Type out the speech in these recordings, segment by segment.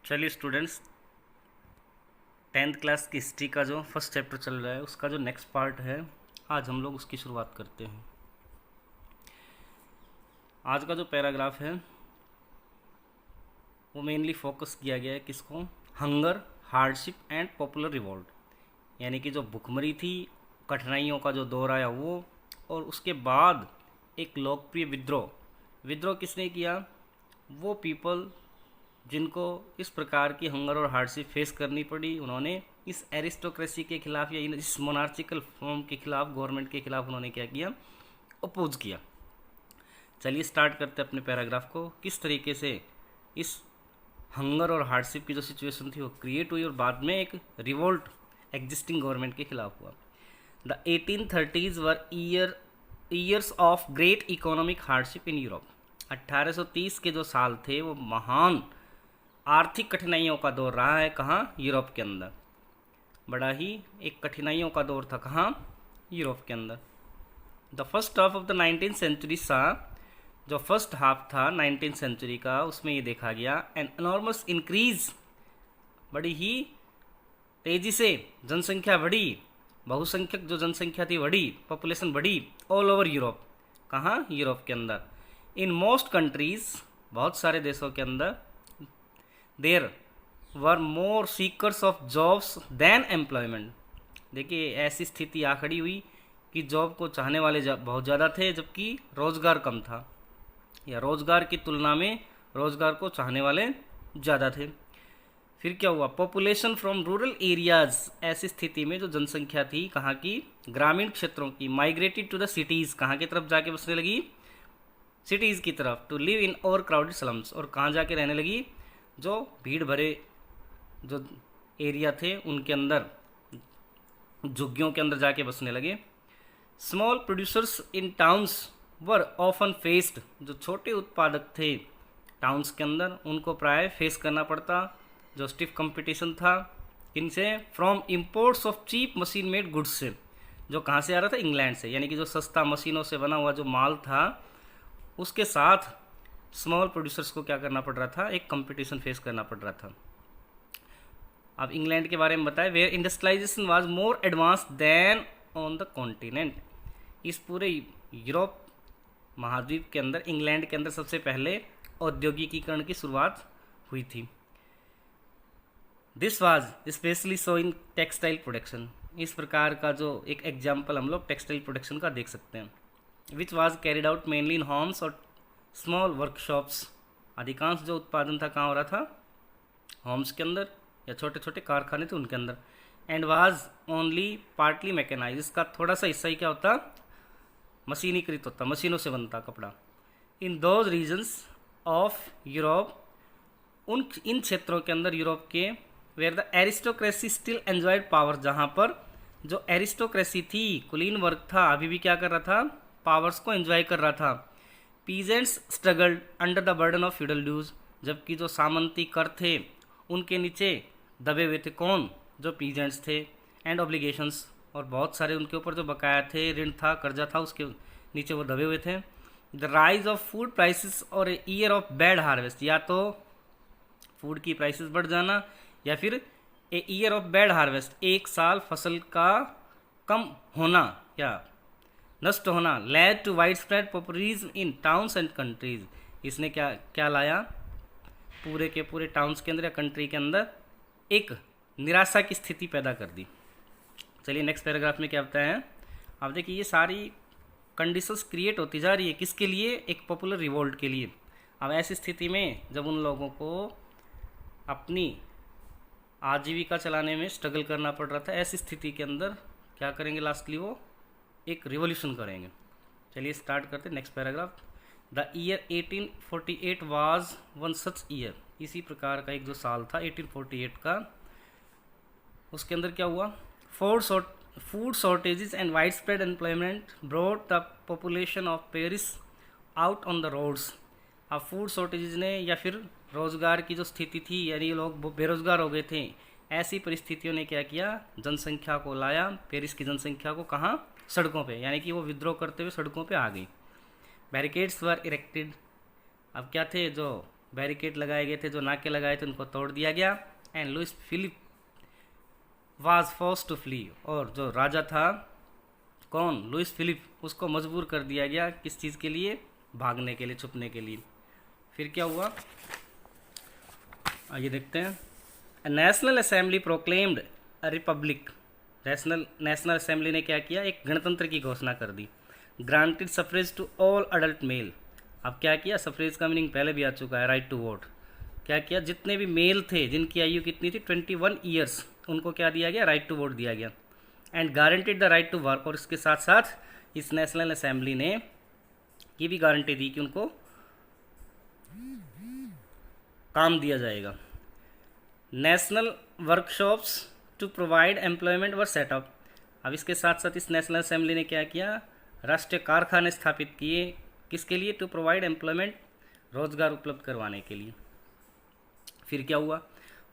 चलिए students, 10th class की history का जो फर्स्ट चैप्टर चल रहा है उसका जो नेक्स्ट पार्ट है, आज हम लोग उसकी शुरुआत करते हैं। आज का जो पैराग्राफ है वो मेनली फोकस किया गया है किसको? Hunger, hardship and popular revolt, यानी कि जो भुखमरी थी, कठिनाइयों का जो दौर आया वो, और उसके बाद एक लोकप्रिय विद्रोह। विद्रोह किसने किया? वो पीपल जिनको इस प्रकार की हंगर और हार्डशिप फेस करनी पड़ी, उन्होंने इस एरिस्टोक्रेसी के खिलाफ या इस मोनार्चिकल फॉर्म के खिलाफ, गवर्नमेंट के खिलाफ उन्होंने क्या किया? अपोज किया। चलिए स्टार्ट करते हैं अपने पैराग्राफ को। किस तरीके से इस हंगर और हार्डशिप की जो सिचुएशन थी वो क्रिएट हुई और बाद में एक रिवोल्ट एग्जिस्टिंग गवर्नमेंट के खिलाफ हुआ। The 1830s were years of great economic hardship in Europe. 1830 के जो साल थे वो महान आर्थिक कठिनाइयों का दौर रहा है। कहाँ? यूरोप के अंदर। बड़ा ही एक कठिनाइयों का दौर था। कहाँ? यूरोप के अंदर। The first half of the 19th century saw, जो फर्स्ट हाफ था 19th सेंचुरी का, उसमें ये देखा गया एन एनॉर्मस इंक्रीज, बड़ी ही तेजी से जनसंख्या बढ़ी, बहुसंख्यक जो जनसंख्या थी बढ़ी, पॉपुलेशन बढ़ी ऑल ओवर यूरोप। कहाँ? यूरोप के अंदर। इन मोस्ट कंट्रीज, बहुत सारे देशों के अंदर, there were more seekers of jobs than employment. देखिए ऐसी स्थिति आ खड़ी हुई कि जॉब को चाहने वाले बहुत ज़्यादा थे, जबकि रोज़गार कम था, या रोज़गार की तुलना में रोज़गार को चाहने वाले ज़्यादा थे। फिर क्या हुआ? पॉपुलेशन फ्रॉम रूरल एरियाज, ऐसी स्थिति में जो जनसंख्या थी कहाँ की? ग्रामीण क्षेत्रों की, माइग्रेटेड टू द सिटीज़, कहाँ की तरफ जाके बसने लगी? सिटीज़ की तरफ। To live in overcrowded slums, और कहाँ जाके रहने लगी? जो भीड़ भरे जो एरिया थे उनके अंदर, झुग्गियों के अंदर जाके बसने लगे। Small producers in towns were often faced, जो छोटे उत्पादक थे टाउन्स के अंदर, उनको प्राय फेस करना पड़ता जो स्टिफ कंपटीशन था। किनसे? From imports of cheap machine made goods से, जो कहाँ से आ रहा था? इंग्लैंड से, यानी कि जो सस्ता मशीनों से बना हुआ जो माल था उसके साथ स्मॉल प्रोड्यूसर्स को क्या करना पड़ रहा था? एक कंपटीशन फेस करना पड़ रहा था। अब इंग्लैंड के बारे में बताएं, where industrialisation was more advance than on the continent. इस पूरे यूरोप महाद्वीप के अंदर, इंग्लैंड के अंदर सबसे पहले औद्योगिकीकरण की शुरुआत हुई थी। This was specially so in textile production. इस प्रकार का जो एक एग्जाम्पल हम लोग टेक्सटाइल प्रोडक्शन का देख सकते हैं। Which was carried out mainly in Holmes और स्मॉल वर्कशॉप्स। अधिकांश जो उत्पादन था कहाँ हो रहा था? होम्स के अंदर या छोटे छोटे कारखाने थे उनके अंदर। And was only partly mechanise, इसका थोड़ा सा हिस्सा ही क्या होता? मशीनीकृत होता, मशीनों से बनता कपड़ा। In those regions of Europe, इन क्षेत्रों के अंदर यूरोप के, where the aristocracy still enjoyed power, जहाँ पर जो एरिस्टोक्रेसी थी, कुलीन वर्ग था, अभी भी क्या कर रहा था? पावर्स को एंजॉय कर रहा था। Peasants struggled under the burden of feudal dues, जबकि जो सामंती कर थे उनके नीचे दबे हुए थे। कौन? जो पीजेंट्स थे। एंड ऑब्लिगेशंस, और बहुत सारे उनके ऊपर जो बकाया थे, ऋण था, कर्जा था, उसके नीचे वो दबे हुए थे। The rise of food prices और a year of bad harvest, या तो फूड की प्राइसेस बढ़ जाना या फिर a year of bad harvest, एक साल फसल का कम होना या नष्ट होना। Led to widespread populism in towns and countries. इसने क्या क्या लाया? पूरे के पूरे टाउन्स के अंदर या कंट्री के अंदर एक निराशा की स्थिति पैदा कर दी। चलिए नेक्स्ट पैराग्राफ में क्या बताया है। अब देखिए ये सारी कंडीशंस क्रिएट होती जा रही है किसके लिए? एक पॉपुलर रिवोल्ट के लिए। अब ऐसी स्थिति में जब उन लोगों को अपनी आजीविका चलाने में स्ट्रगल करना पड़ रहा था, ऐसी स्थिति के अंदर क्या करेंगे? लास्टली वो एक रिवोल्यूशन करेंगे। चलिए स्टार्ट करते next paragraph. The year 1848 was one such year. इसी प्रकार का एक जो साल था 1848 का, उसके अंदर क्या हुआ? Food shortages and widespread employment brought the population of Paris out on the roads. अब फूड शॉर्टेजेस ने, या फिर रोज़गार की जो स्थिति थी, यानी लोग बेरोजगार हो गए थे, ऐसी परिस्थितियों ने क्या किया? जनसंख्या को लाया, पेरिस की जनसंख्या को कहाँ? सड़कों पे, यानी कि वो विद्रोह करते हुए सड़कों पे आ गई। बैरिकेड्स वर इरेक्टेड। अब क्या थे? जो बैरिकेड लगाए गए थे, जो नाके लगाए थे उनको तोड़ दिया गया। And Louis Philippe was forced to flee, और जो राजा था कौन, लुइस फिलिप, उसको मजबूर कर दिया गया किस चीज़ के लिए, भागने के लिए, छुपने के लिए। फिर क्या हुआ, आइए देखते हैं। National Assembly proclaimed a republic, National Assembly ने क्या किया, एक गणतंत्र की घोषणा कर दी। Granted suffrage to all adult male, अब क्या किया, सफरेज का मीनिंग पहले भी आ चुका है, राइट टू वोट। क्या किया, जितने भी मेल थे जिनकी आयु कितनी थी 21 ईयर्स, उनको क्या दिया गया, राइट टू वोट दिया गया। And guaranteed the right to work, और इसके साथ साथ इस नेशनल असेंबली ने ये भी गारंटी दी कि उनको काम दिया जाएगा। National workshops to provide employment were set up, अब इसके साथ साथ इस नेशनल असेंबली ने क्या किया, राष्ट्रीय कारखाने स्थापित किए, किसके लिए, टू प्रोवाइड एम्प्लॉयमेंट, रोजगार उपलब्ध करवाने के लिए। फिर क्या हुआ,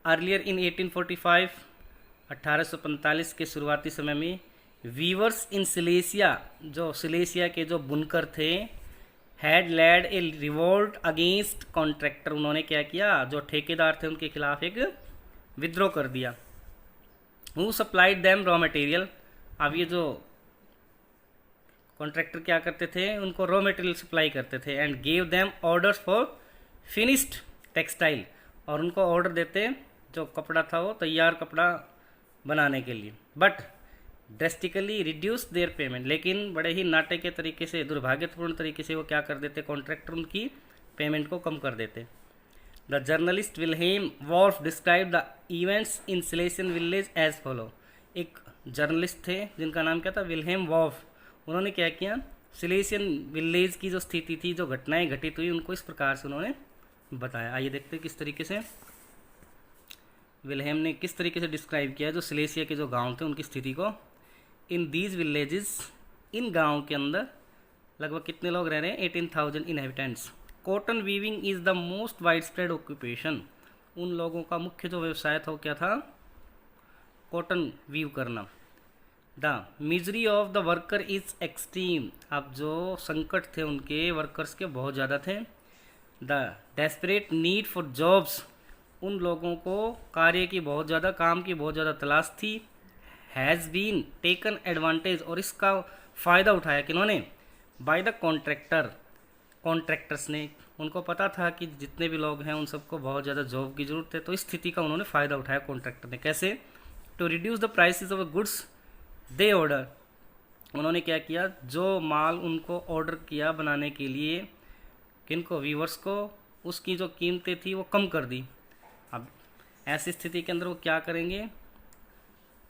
अर्लियर इन 1845, 1845 के शुरुआती समय में वीवर्स इन सिलेसिया, जो सिलेसिया के जो बुनकर थे, had led a revolt against contractor, उन्होंने क्या किया, जो ठेकेदार थे उनके खिलाफ एक विद्रोह कर दिया। Who supplied them raw material, अब ये जो कॉन्ट्रैक्टर क्या करते थे, उनको रॉ मटेरियल सप्लाई करते थे। And gave them orders for finished textile, और उनको ऑर्डर देते जो कपड़ा था वो तैयार कपड़ा बनाने के लिए। But drastically reduce there payment, लेकिन बड़े ही नाटे के तरीके से, दुर्भाग्यपूर्ण तरीके से वो क्या कर देते, कॉन्ट्रैक्टर उनकी पेमेंट को कम कर देते। The journalist Wilhelm Wolf describe the events in Silesian village as follow, एक जर्नलिस्ट थे जिनका नाम क्या था, विल्हेम वॉल्फ, उन्होंने क्या किया, सिलेसियन विलेज की जो स्थिति थी, जो घटनाएं घटित हुई, उनको इस प्रकार से उन्होंने बताया। आइए देखते हैं किस तरीके से विल्हेम ने किस तरीके से डिस्क्राइब किया जो सिलेसिया के जो गांव थे उनकी स्थिति को। इन दीज विलेजेस, इन गांव के अंदर लगभग कितने लोग रह रहे हैं, 18,000 inhabitants. Cotton weaving is the most wide spread occupation, उन लोगों का मुख्य जो व्यवसाय था वो क्या था, कॉटन वीव करना। The misery of the worker is extreme, अब जो संकट थे उनके वर्कर्स के बहुत ज़्यादा थे। The desperate need for jobs, उन लोगों को कार्य की बहुत ज़्यादा, काम की बहुत ज़्यादा तलाश थी। हैज़ बीन टेकन एडवांटेज, और इसका फ़ायदा उठाया किन्होंने, बाय द कॉन्ट्रैक्टर्स ने, उनको पता था कि जितने भी लोग हैं उन सबको बहुत ज़्यादा जॉब की ज़रूरत है, तो इस स्थिति का उन्होंने फ़ायदा उठाया कॉन्ट्रैक्टर ने। कैसे, to reduce the prices of goods they order, उन्होंने क्या किया, जो माल उनको ऑर्डर किया बनाने के लिए, किनको, वीवर्स को, उसकी जो कीमतें थी वो कम कर दी। अब ऐसी स्थिति के अंदर वो क्या करेंगे,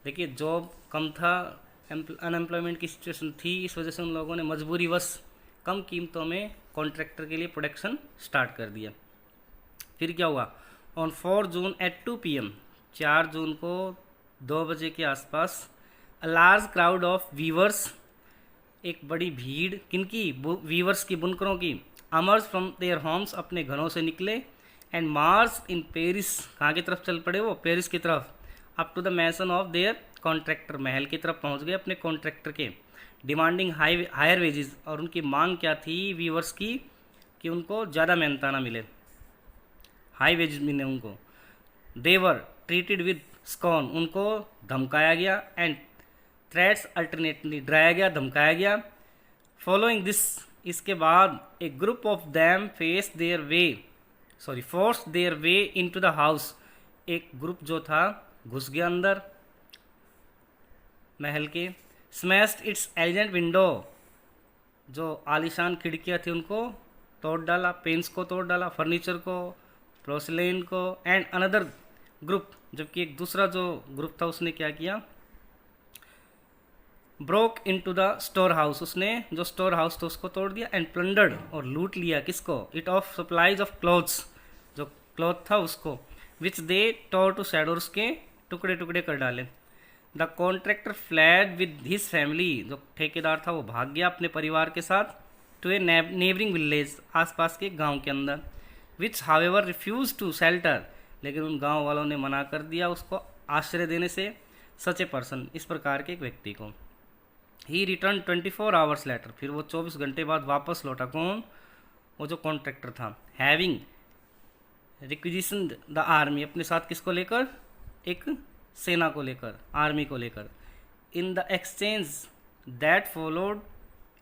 देखिए जॉब कम था, अनएम्प्लॉयमेंट की सिचुएशन थी, इस वजह से उन लोगों ने मजबूरीवश कम कीमतों में कॉन्ट्रैक्टर के लिए प्रोडक्शन स्टार्ट कर दिया। फिर क्या हुआ, ऑन 4 जून एट 2 PM, 4 जून को 2 बजे के आसपास, a large crowd of viewers, एक बड़ी भीड़, किनकी, वीवर्स की, बुनकरों की, अमर्स फ्रॉम देयर होम्स, अपने घरों से निकले, एंड मार्च इन पेरिस, कहाँ की तरफ चल पड़े वो, पेरिस की तरफ, up to the mansion of their contractor, महल की तरफ पहुंच गए अपने कॉन्ट्रैक्टर के। डिमांडिंग हायर वेजेस, और उनकी मांग क्या थी वीवर्स की, कि उनको ज़्यादा मेहनताना मिले, हाई वेजेस मिले उनको। देवर ट्रीटेड विद स्कॉन, उनको धमकाया गया, एंड थ्रेट्स अल्टरनेटली, डराया गया, धमकाया गया। फॉलोइंग दिस, इसके बाद a group of them force their way into the house, एक ग्रुप जो था घुस गया अंदर महल के। स्मैश्ड इट्स एलिजेंट विंडो, जो आलीशान खिड़कियां थी उनको तोड़ डाला, पेंस को तोड़ डाला, फर्नीचर को, पोर्सिलेन को। एंड अनदर ग्रुप, जबकि एक दूसरा जो ग्रुप था उसने क्या किया, broke into the store house, उसने जो स्टोर हाउस था उसको तोड़ दिया। एंड प्लंडर्ड, और लूट लिया, किसको, it of supplies of clothes, जो क्लॉथ था उसको, विच दे टोर टू सैड, और उसके टुकड़े टुकड़े कर डाले। The contractor fled with his family, जो ठेकेदार था वो भाग गया अपने परिवार के साथ, टू ए नेबरिंग विलेज, आसपास के गांव के अंदर, विच हावेवर रिफ्यूज टू शेल्टर, लेकिन उन गांव वालों ने मना कर दिया उसको आश्रय देने से, सच ए पर्सन, इस प्रकार के एक व्यक्ति को। ही रिटर्न 24 आवर्स लेटर, फिर वो 24 घंटे बाद वापस लौटा, कौन, वो जो कॉन्ट्रैक्टर था। हैविंग रिक्विजिशन द आर्मी, अपने साथ किसको लेकर, एक सेना को लेकर, आर्मी को लेकर। In the exchange that followed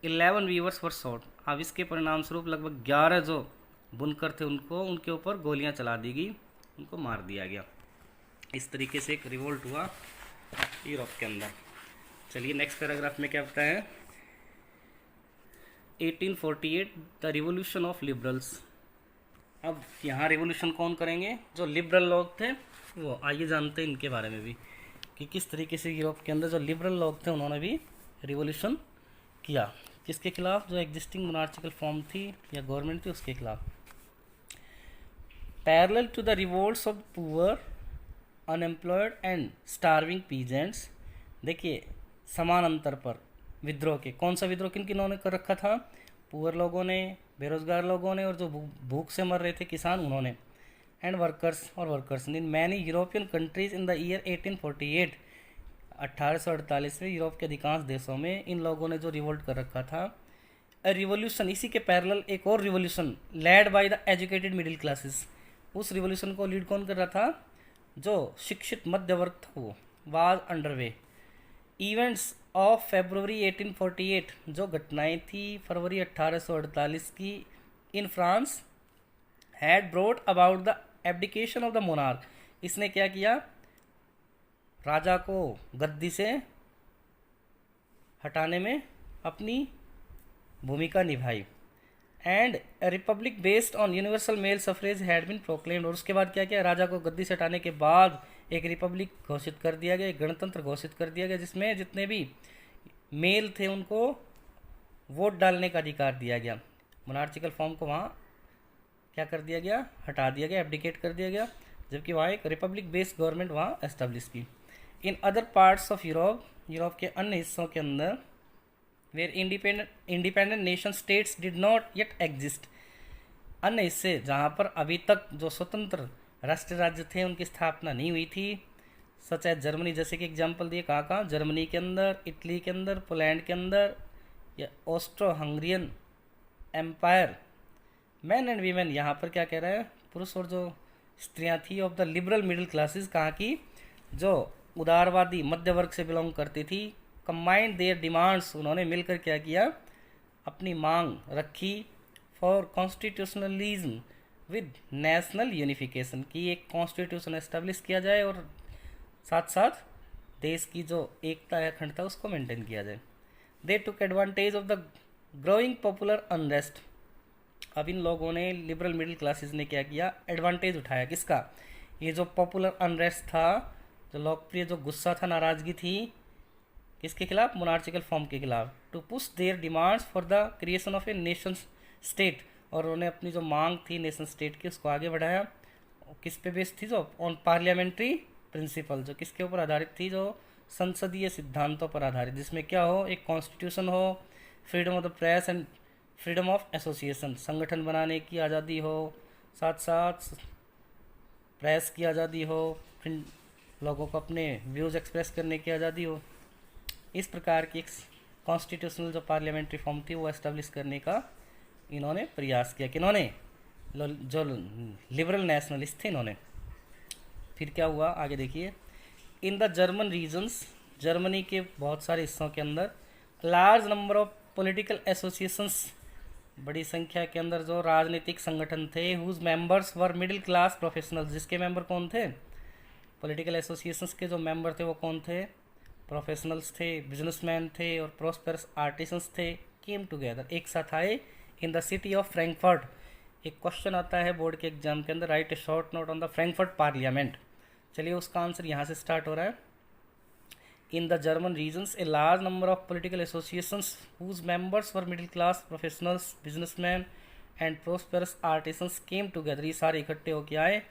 11 weavers were shot. अब इसके परिणाम स्वरूप लगभग 11 जो बुनकर थे उनके ऊपर गोलियां चला दी गई, उनको मार दिया गया। इस तरीके से एक रिवोल्ट हुआ यूरोप के अंदर। चलिए नेक्स्ट पैराग्राफ में क्या बताया है, 1848 द रिवोल्यूशन ऑफ लिबरल्स। अब यहाँ रिवोल्यूशन कौन करेंगे, जो लिबरल लोग थे वो। आइए जानते हैं इनके बारे में भी कि किस तरीके से यूरोप के अंदर जो लिबरल लोग थे उन्होंने भी रिवोल्यूशन किया। किसके खिलाफ, जो एग्जिस्टिंग मोनार्चिकल फॉर्म थी या गवर्नमेंट थी उसके खिलाफ। Parallel to the revolts of poor unemployed and starving peasants. देखिए समान अंतर पर विद्रोह के, कौन सा विद्रोह किन किन्होंने कर रखा था, पुअर लोगों ने, बेरोजगार लोगों ने, और जो भूख से मर रहे थे किसान उन्होंने, एंड वर्कर्स और workers in many European countries in the year 1848। 1848 में यूरोप के अधिकांश देशों में इन लोगों ने जो रिवोल्ट कर रखा था। अ रिवोल्यूशन, इसी के पैरेलल एक और revolution led by the educated middle classes. उस रिवोल्यूशन को लीड कौन कर रहा था, जो शिक्षित मध्य वर्ग था वो, was underway. Events of February 1848, जो घटनाएं थी फरवरी 1848 की in France, had brought about the abdication of the monarch. इसने क्या किया, राजा को गद्दी से हटाने में अपनी भूमिका निभाई। And republic based on universal male suffrage had been proclaimed. और उसके बाद क्या किया, राजा को गद्दी से हटाने के बाद एक रिपब्लिक घोषित कर दिया गया, एक गणतंत्र घोषित कर दिया गया, जिसमें जितने भी मेल थे उनको वोट डालने का अधिकार दिया गया। मोनार्चिकल फॉर्म को वहाँ क्या कर दिया गया, हटा दिया गया, एब्डिकेट कर दिया गया, जबकि वहाँ एक रिपब्लिक बेस्ड गवर्नमेंट वहाँ एस्टेब्लिश की। In other parts of Europe, Europe के अन्य हिस्सों के अंदर, where independent nation states did not yet exist. अन्य हिस्से जहाँ पर अभी तक जो स्वतंत्र राष्ट्र राज्य थे उनकी स्थापना नहीं हुई थी, सच है जर्मनी, जैसे कि एग्जाम्पल दिए कहाँ कहाँ, जर्मनी के अंदर, इटली के अंदर, पोलैंड के अंदर, या Austro Hungarian empire. Man and women, यहाँ पर क्या कह रहा है, पुरुष और जो स्त्रियाँ थी of the liberal middle classes, कहाँ की, जो उदारवादी मध्य वर्ग से बिलोंग करती थी। कंबाइंड देयर डिमांड्स, उन्होंने मिलकर क्या किया, अपनी मांग रखी for constitutionalism with national unification, की एक कॉन्स्टिट्यूशन एस्टेब्लिश किया जाए और साथ साथ देश की जो एकता है, अखंडता, उसको मेंटेन किया जाए। They took advantage of the growing popular unrest. अब इन लोगों ने, लिबरल मिडिल क्लासेस ने क्या किया, एडवांटेज उठाया किसका, ये जो पॉपुलर अनरेस्ट था, जो लोकप्रिय जो गुस्सा था, नाराजगी थी, किसके खिलाफ, मोनार्चिकल फॉर्म के खिलाफ। To push their demands for the creation of a nation state, और उन्होंने अपनी जो मांग थी नेशन स्टेट की उसको आगे बढ़ाया। किस पे बेस्ड थी, जो ऑन पार्लियामेंट्री प्रिंसिपल, जो किसके ऊपर आधारित थी, जो संसदीय सिद्धांतों पर आधारित, जिसमें क्या हो, एक कॉन्स्टिट्यूशन हो, freedom of the press and freedom of association, संगठन बनाने की आज़ादी हो, साथ साथ प्रेस की आज़ादी हो, फिर लोगों को अपने व्यूज़ एक्सप्रेस करने की आज़ादी हो। इस प्रकार की एक कॉन्स्टिट्यूशनल जो पार्लियामेंट्री फॉर्म थी वो एस्टेब्लिश करने का इन्होंने प्रयास किया। किन्होंने, जो लिबरल नेशनलिस्ट थे इन्होंने। फिर क्या हुआ, आगे देखिए। In the German regions, Germany के बहुत सारे हिस्सों के अंदर, large number of political associations, बड़ी संख्या के अंदर जो राजनीतिक संगठन थे, whose members were middle class professionals, जिसके मेंबर कौन थे, पॉलिटिकल एसोसिएशंस के जो मेंबर थे वो कौन थे, प्रोफेशनल्स थे, बिजनेसमैन थे और प्रॉस्पेरस आर्टिसंस थे, केम टुगेदर, एक साथ आए in the city of Frankfurt. एक क्वेश्चन आता है बोर्ड के एग्जाम के अंदर, write a short note on the Frankfurt parliament. चलिए उसका आंसर यहाँ से स्टार्ट हो रहा है। In the German regions a large number of political associations whose members were middle class professionals, businessman and prosperous artisans came together. ये सारे इकट्ठे होके आए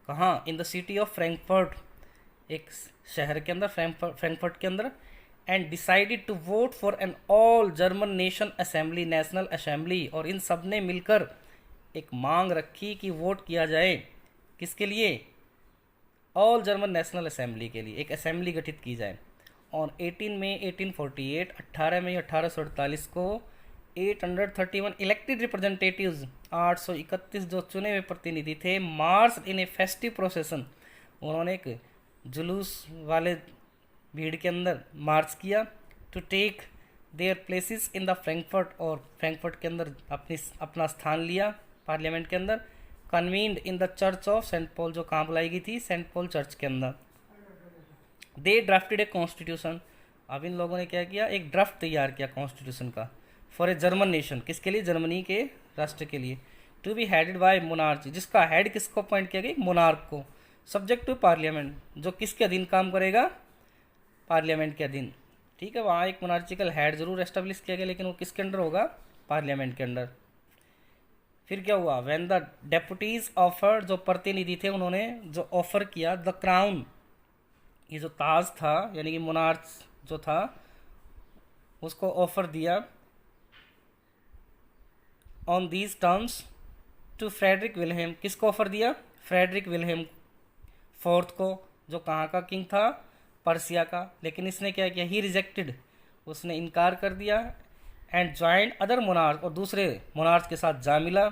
कहाँ, in the city of Frankfurt, एक शहर के अंदर, फ्रैंकफर्ट के अंदर, and decided to vote for an all German nation assembly, national assembly. और इन सब ने मिलकर एक मांग रखी कि वोट किया जाए किसके लिए, ऑल जर्मन नेशनल असेंबली के लिए, एक असेंबली गठित की जाए। और 18 मई 1848, 18 मई 1848 को 831 इलेक्टेड रिप्रेजेंटेटिव्स 831 जो चुने हुए प्रतिनिधि थे मार्च इन ए फेस्टिव प्रोसेसन, उन्होंने एक जुलूस वाले भीड़ के अंदर मार्च किया। To take their places in the Frankfurt, और फ्रैंकफर्ट के अंदर अपना स्थान लिया पार्लियामेंट के अंदर। Convened in the church of saint Paul, जो कहाँ बुलाई गई थी, सेंट पॉल चर्च के अंदर। दे ड्राफ्टेड ए कॉन्स्टिट्यूशन, अब इन लोगों ने क्या किया, एक ड्राफ्ट तैयार किया कॉन्स्टिट्यूशन का, फॉर ए जर्मन नेशन, किसके लिए, जर्मनी के राष्ट्र के लिए। To be headed by monarch, जिसका हेड किसको अपॉइंट किया गया, मोनार्क को। सब्जेक्ट टू पार्लियामेंट, जो किसके अधीन काम करेगा, पार्लियामेंट के अधीन। ठीक है, वहाँ एक मोनार्चिकल हेड जरूर एस्टेब्लिश किया गया, लेकिन वो किसके अंडर होगा, पार्लियामेंट के अंडर। फिर क्या हुआ, व्हेन द डेपुटीज ऑफर, जो प्रतिनिधि थे उन्होंने जो ऑफर किया, द क्राउन, ये जो ताज था यानी कि मोनार्च जो था उसको ऑफर दिया, on these terms to Frederick Wilhelm, किसको ऑफर दिया, फ्रेडरिक विलहेम फोर्थ को, जो कहाँ का किंग था, पर्सिया का। लेकिन इसने क्या किया, ही रिजेक्टेड, उसने इनकार कर दिया। एंड ज्वाइंट अदर मोनार्च, और दूसरे मोनार्च के साथ जा मिला।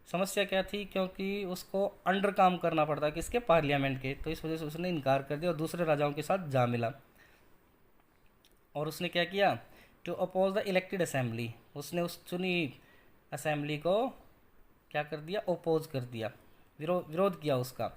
समस्या क्या थी, क्योंकि उसको अंडर काम करना पड़ता किसके, पार्लियामेंट के, तो इस वजह से उसने इनकार कर दिया और दूसरे राजाओं के साथ जा मिला। और उसने क्या किया, to oppose the elected assembly, उसने उस चुनी असेंबली को क्या कर दिया, ओपोज कर दिया, विरोध किया उसका।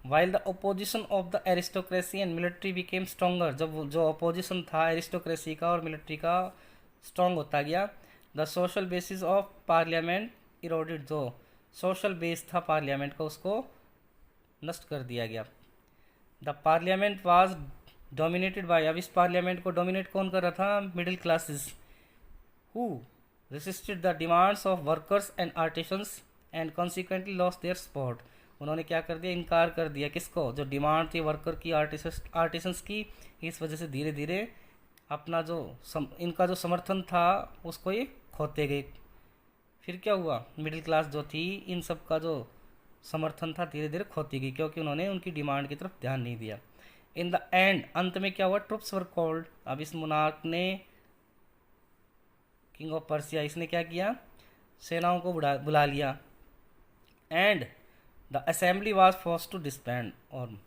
While the opposition of the aristocracy and military became stronger, जब जो अपोजिशन था एरिस्टोक्रेसी का और मिलिट्री का स्ट्रॉन्ग होता गया। The social basis of parliament eroded, जो सोशल बेस था पार्लियामेंट का उसको नष्ट कर दिया गया। The parliament was dominated by, अब इस पार्लियामेंट को डोमिनेट कौन कर रहा था, middle classes, who resisted the demands of workers and artisans and consequently lost their support, उन्होंने क्या कर दिया, इनकार कर दिया किसको, जो डिमांड थी वर्कर की, आर्टिसंस की। इस वजह से धीरे धीरे अपना जो इनका जो समर्थन था उसको ये खोते गए। फिर क्या हुआ, मिडिल क्लास जो थी इन सब का जो समर्थन था धीरे धीरे खोती गई, क्योंकि उन्होंने उनकी डिमांड की तरफ ध्यान नहीं दिया। इन द एंड, अंत में क्या हुआ, ट्रुप्स वर कॉल्ड, अब इस मोनार्क ने, किंग ऑफ पर्सिया, इसने क्या किया, सेनाओं को बुला लिया। And the assembly was forced to disband, और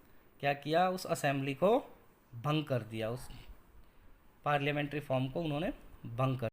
क्या किया, उस असेंबली को भंग कर दिया, उस पार्लियामेंट्री फॉर्म को उन्होंने भंग कर